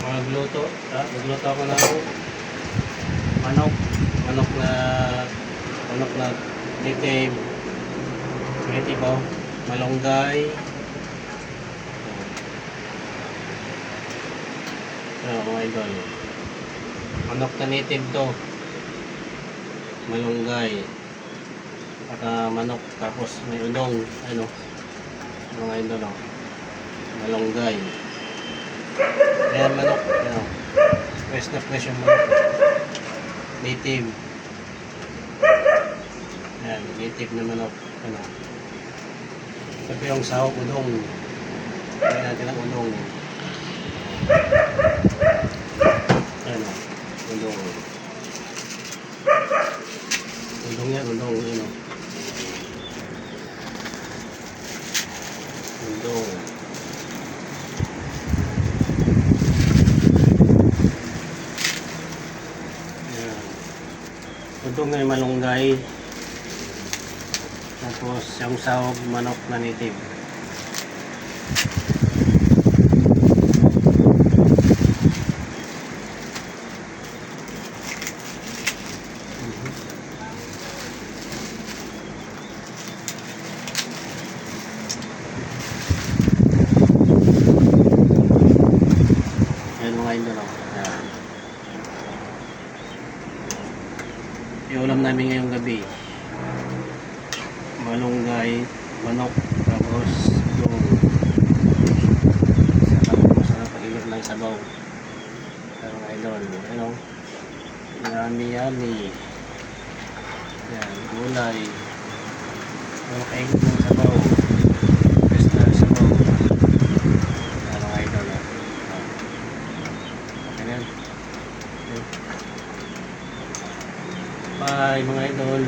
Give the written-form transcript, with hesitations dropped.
magluto. Magluto ako ng manok. Manok na native. Native oh. Malunggay. Mga idol. Manok na native to. Malunggay. Manok tapos may unong ano mga idol oh. Malunggay. Ayan manok, ano, fresh na fresh yung manok. Native. Ayan, native na manok. Ano. Ito yung sahog udong. Kaya natin ang udong. Ano, udong. Udong yan, udong. Ano. Udong. Udong ay malunggay. Tapos yung sahog manok na native. Ayan mga idol. Ayan. Iulam namin ngayong gabi. Malunggay, manok, tapos yung masarap pag-ilot ng sabaw. Pero idol, ano, yummy. Yan, gulay. Pero kainit ng sabaw. Best na sabaw. Ano idol, okay na. Bye mga idol.